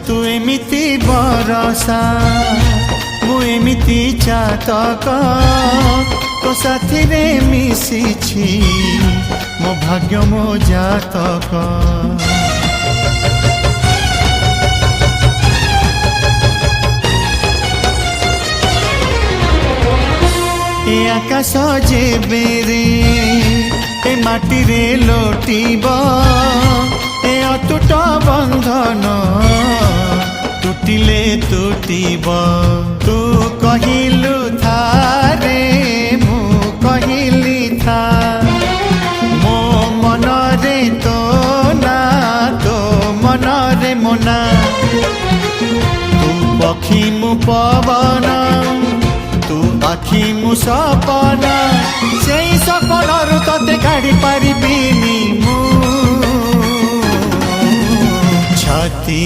तू एमिति बरसा मु एमिति चातक तो साथी रे मिशिछि मो भाग्य मो जातक। ए आकाश जेबे रे ए माटी रे लोटिब ए अटूट बंधन टूटिले टूटिब। तू कहिलु था रे मु कहिली था मो मन रे तो ना तो मन रे मोना। तू पक्षी मु पवन तू आखि मु सपना से सपनरु तते काढ़ी पारिबिनी मु छाती।